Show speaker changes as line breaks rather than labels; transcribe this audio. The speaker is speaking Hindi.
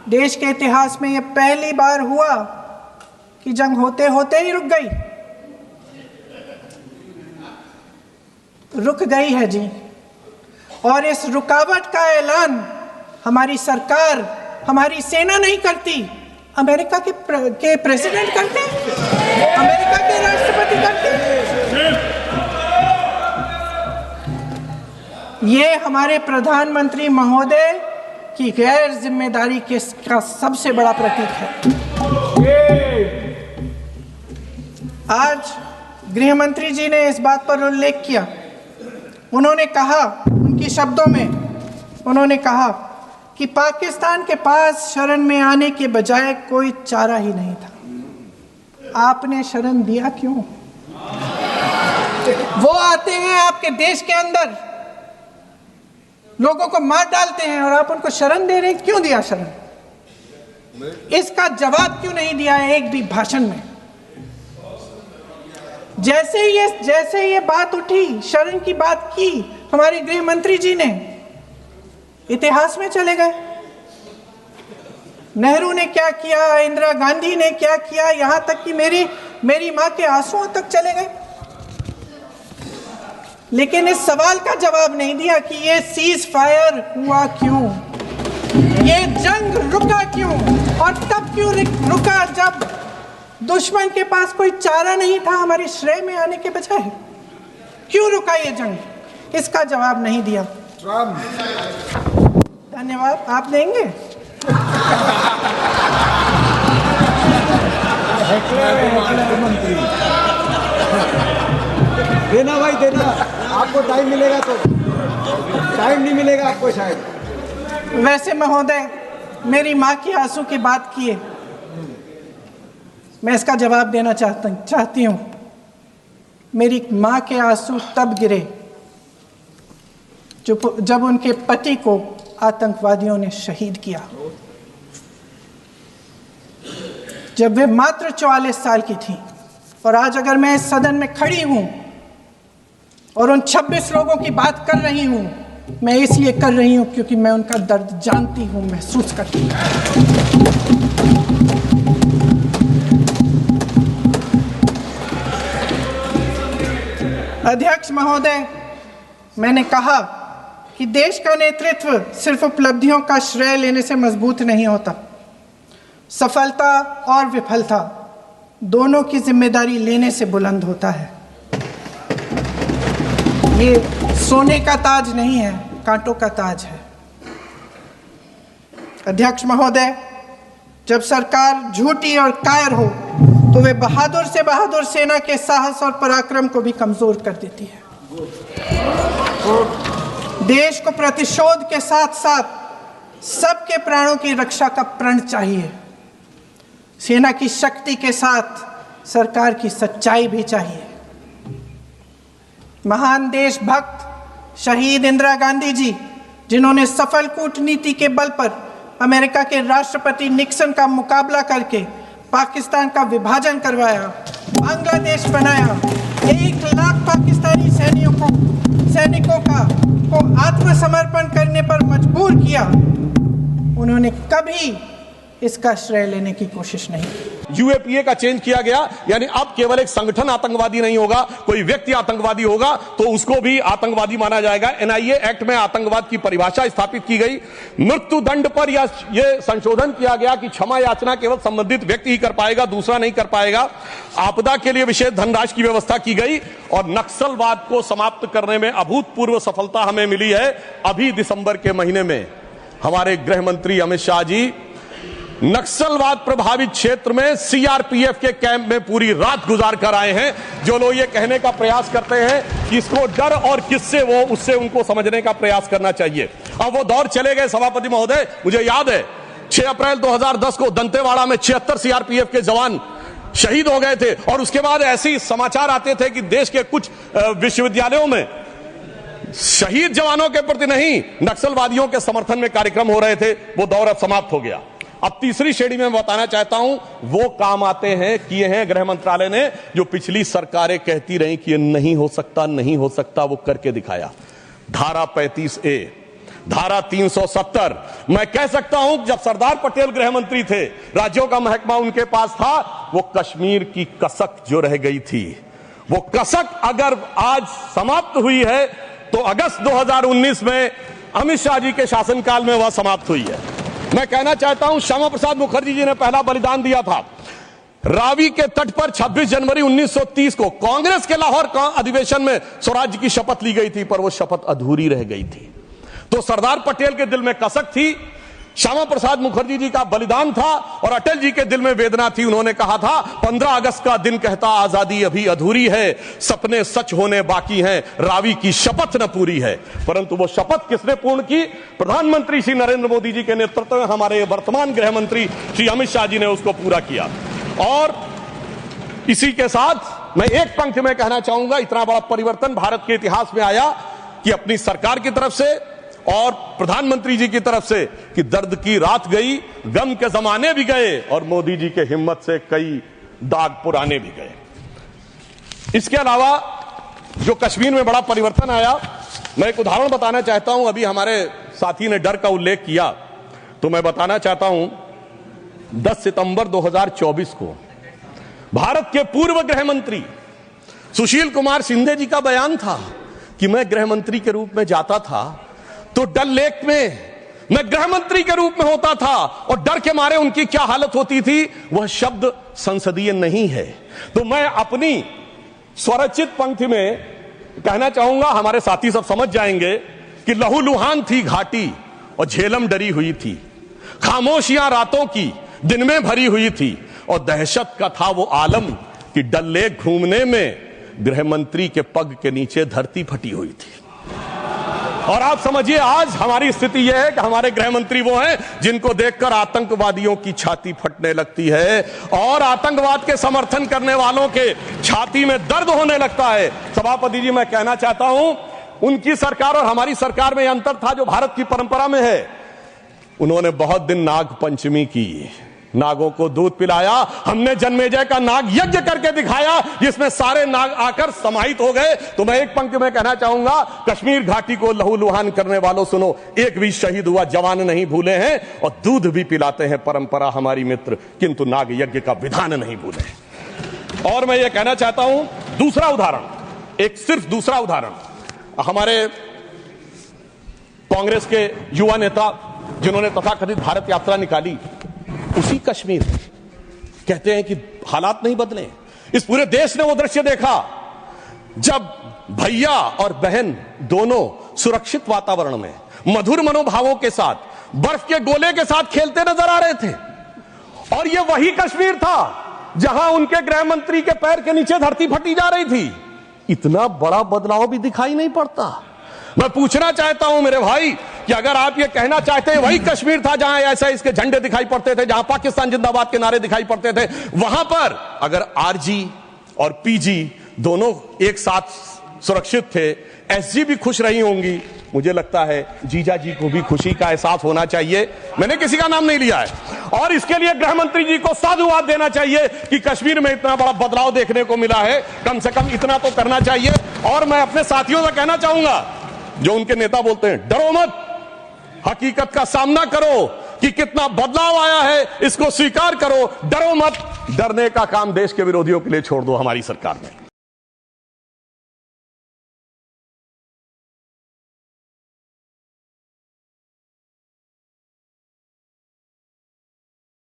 देश के इतिहास में यह पहली बार हुआ कि जंग होते होते ही रुक गई है जी। और इस रुकावट का ऐलान हमारी सरकार, हमारी सेना नहीं करती, अमेरिका के प्रेसिडेंट करते हैं, अमेरिका के राष्ट्रपति करते हैं। ये हमारे प्रधानमंत्री महोदय की गैर जिम्मेदारी का सबसे बड़ा प्रतीक है। आज गृह मंत्री जी ने इस बात पर उल्लेख किया। उन्होंने कहा, उनके शब्दों में उन्होंने कहा कि पाकिस्तान के पास शरण में आने के बजाय कोई चारा ही नहीं था। आपने शरण दिया क्यों? वो आते हैं आपके देश के अंदर, लोगों को मार डालते हैं और आप उनको शरण दे रहे हैं। क्यों दिया शरण? इसका जवाब क्यों नहीं दिया है एक भी भाषण में? जैसे ये बात उठी, शरण की बात की, हमारे गृह मंत्री जी ने इतिहास में चले गए। नेहरू ने क्या किया, इंदिरा गांधी ने क्या किया, यहां तक कि मेरी मां के आंसुओं तक चले गए। लेकिन इस सवाल का जवाब नहीं दिया कि ये सीज फायर हुआ क्यों, ये जंग रुका क्यों, और तब क्यों रुका जब दुश्मन के पास कोई चारा नहीं था हमारे श्रेय में आने के बजाय। क्यों रुका ये जंग? इसका जवाब नहीं दिया। धन्यवाद। आप देंगे?
देना भाई, देना। आपको टाइम मिलेगा तो, टाइम नहीं मिलेगा आपको शायद।
वैसे महोदय, मेरी माँ की आंसू की बात किए, मैं इसका जवाब देना चाहती हूँ। मेरी माँ के आंसू तब गिरे जब उनके पति को आतंकवादियों ने शहीद किया, जब वे मात्र 44 साल की थी। और आज अगर मैं इस सदन में खड़ी हूँ और उन 26 लोगों की बात कर रही हूँ, मैं इसलिए कर रही हूँ क्योंकि मैं उनका दर्द जानती हूँ, महसूस करती हूँ। अध्यक्ष महोदय, मैंने कहा कि देश का नेतृत्व सिर्फ उपलब्धियों का श्रेय लेने से मजबूत नहीं होता। सफलता और विफलता दोनों की जिम्मेदारी लेने से बुलंद होता है। ये सोने का ताज नहीं है, कांटों का ताज है। अध्यक्ष महोदय, जब सरकार झूठी और कायर हो तो वे बहादुर से बहादुर सेना के साहस और पराक्रम को भी कमजोर कर देती है। देश को प्रतिशोध के साथ साथ सबके प्राणों की रक्षा का प्रण चाहिए। सेना की शक्ति के साथ सरकार की सच्चाई भी चाहिए। महान देशभक्त शहीद इंदिरा गांधी जी, जिन्होंने सफल कूटनीति के बल पर अमेरिका के राष्ट्रपति निक्सन का मुकाबला करके पाकिस्तान का विभाजन करवाया, बांग्लादेश बनाया, 1 लाख पाकिस्तानी सैनिकों को आत्मसमर्पण करने पर मजबूर किया, उन्होंने कभी इसका श्रेय लेने की कोशिश नहीं की।
यूएपीए का चेंज किया गया, यानी अब केवल एक संगठन आतंकवादी नहीं होगा, कोई व्यक्ति आतंकवादी होगा तो उसको भी आतंकवादी माना जाएगा। एनआईए एक्ट में आतंकवाद की परिभाषा स्थापित की गई। मृत्यु दंड पर यह संशोधन किया गया कि क्षमा याचना केवल संबंधित व्यक्ति ही कर पाएगा, दूसरा नहीं कर पाएगा। आपदा के लिए विशेष धनराशि की व्यवस्था की गई और नक्सलवाद को समाप्त करने में अभूतपूर्व सफलता हमें मिली है। अभी दिसंबर के महीने में हमारे गृह मंत्री अमित शाह जी नक्सलवाद प्रभावित क्षेत्र में सीआरपीएफ के कैंप में पूरी रात गुजार कर आए हैं। जो लोग ये कहने का प्रयास करते हैं कि इसको डर और किससे, वो उससे उनको समझने का प्रयास करना चाहिए। अब वो दौर चले गए सभापति महोदय। मुझे याद है 6 अप्रैल 2010 को दंतेवाड़ा में 76 सीआरपीएफ के जवान शहीद हो गए थे और उसके बाद ऐसे समाचार आते थे कि देश के कुछ विश्वविद्यालयों में शहीद जवानों के प्रति नहीं, नक्सलवादियों के समर्थन में कार्यक्रम हो रहे थे। वो दौर अब समाप्त हो गया। अब तीसरी श्रेणी में बताना चाहता हूं, वो काम आते हैं, किए हैं गृह मंत्रालय ने, जो पिछली सरकारें कहती रही कि ये नहीं हो सकता, नहीं हो सकता, वो करके दिखाया। धारा 35A धारा 370। मैं कह सकता हूं जब सरदार पटेल गृह मंत्री थे, राज्यों का महकमा उनके पास था, वो कश्मीर की कसक जो रह गई थी, वो कसक अगर आज समाप्त हुई है तो अगस्त 2019 में अमित शाह जी के शासनकाल में वह समाप्त हुई है। मैं कहना चाहता हूं श्यामा प्रसाद मुखर्जी जी ने पहला बलिदान दिया था। रावी के तट पर 26 जनवरी 1930 को कांग्रेस के लाहौर अधिवेशन में स्वराज्य की शपथ ली गई थी, पर वो शपथ अधूरी रह गई थी। तो सरदार पटेल के दिल में कसक थी, श्यामा प्रसाद मुखर्जी जी का बलिदान था, और अटल जी के दिल में वेदना थी। उन्होंने कहा था 15 अगस्त का दिन कहता आजादी अभी अधूरी है, सपने सच होने बाकी हैं, रावी की शपथ न पूरी है। परंतु वो शपथ किसने पूर्ण की? प्रधानमंत्री श्री नरेंद्र मोदी जी के नेतृत्व में हमारे वर्तमान गृह मंत्री श्री अमित शाह जी ने उसको पूरा किया। और इसी के साथ मैं एक पंक्ति में कहना चाहूंगा, इतना बड़ा परिवर्तन भारत के इतिहास में आया कि अपनी सरकार की तरफ से और प्रधानमंत्री जी की तरफ से कि दर्द की रात गई, गम के जमाने भी गए, और मोदी जी के हिम्मत से कई दाग पुराने भी गए। इसके अलावा जो कश्मीर में बड़ा परिवर्तन आया, मैं एक उदाहरण बताना चाहता हूं। अभी हमारे साथी ने डर का उल्लेख किया, तो मैं बताना चाहता हूं 10 सितंबर 2024 को भारत के पूर्व गृह मंत्री सुशील कुमार शिंदे जी का बयान था कि मैं गृह मंत्री के रूप में जाता था तो डल लेक में मैं गृह मंत्री के रूप में होता था, और डर के मारे उनकी क्या हालत होती थी, वह शब्द संसदीय नहीं है। तो मैं अपनी स्वरचित पंक्ति में कहना चाहूंगा, हमारे साथी सब समझ जाएंगे कि लहूलुहान थी घाटी और झेलम डरी हुई थी, खामोशियां रातों की दिन में भरी हुई थी, और दहशत का था वो आलम कि डल लेक घूमने में गृह मंत्री के पग के नीचे धरती फटी हुई थी। और आप समझिए आज हमारी स्थिति यह है कि हमारे गृह मंत्री वो हैं जिनको देखकर आतंकवादियों की छाती फटने लगती है, और आतंकवाद के समर्थन करने वालों के छाती में दर्द होने लगता है। सभापति जी, मैं कहना चाहता हूं, उनकी सरकार और हमारी सरकार में अंतर था जो भारत की परंपरा में है। उन्होंने बहुत दिन नाग पंचमी की, नागों को दूध पिलाया, हमने जन्मेजय का नाग यज्ञ करके दिखाया जिसमें सारे नाग आकर समाहित हो गए। तो मैं एक पंक्ति में कहना चाहूंगा, कश्मीर घाटी को लहूलुहान करने वालों सुनो, एक भी शहीद हुआ जवान नहीं भूले हैं, और दूध भी पिलाते हैं परंपरा हमारी मित्र, किंतु नाग यज्ञ का विधान नहीं भूले। और मैं ये कहना चाहता हूं, दूसरा उदाहरण, एक सिर्फ दूसरा उदाहरण, हमारे कांग्रेस के युवा नेता जिन्होंने तथाकथित भारत यात्रा निकाली, उसी कश्मीर कहते हैं कि हालात नहीं बदले। इस पूरे देश ने वो दृश्य देखा जब भैया और बहन दोनों सुरक्षित वातावरण में मधुर मनोभावों के साथ बर्फ के गोले के साथ खेलते नजर आ रहे थे, और ये वही कश्मीर था जहां उनके गृह मंत्री के पैर के नीचे धरती फटी जा रही थी। इतना बड़ा बदलाव भी दिखाई नहीं पड़ता। मैं पूछना चाहता हूं मेरे भाई कि अगर आप ये कहना चाहते हैं वही कश्मीर था जहां ऐसा इसके झंडे दिखाई पड़ते थे, जहां पाकिस्तान जिंदाबाद के नारे दिखाई पड़ते थे, वहां पर अगर आरजी और पीजी दोनों एक साथ सुरक्षित थे, एसजी भी खुश रही होंगी, मुझे लगता है जीजा जी को भी खुशी का एहसास होना चाहिए। मैंने किसी का नाम नहीं लिया है, और इसके लिए गृह मंत्री जी को साधुवाद देना चाहिए कि कश्मीर में इतना बड़ा बदलाव देखने को मिला है। कम से कम इतना तो करना चाहिए। और मैं अपने साथियों से कहना चाहूंगा जो उनके नेता बोलते हैं डरो मत, हकीकत का सामना करो कि कितना बदलाव आया है, इसको स्वीकार करो, डरो मत। डरने का काम देश के विरोधियों के लिए छोड़ दो हमारी सरकार में।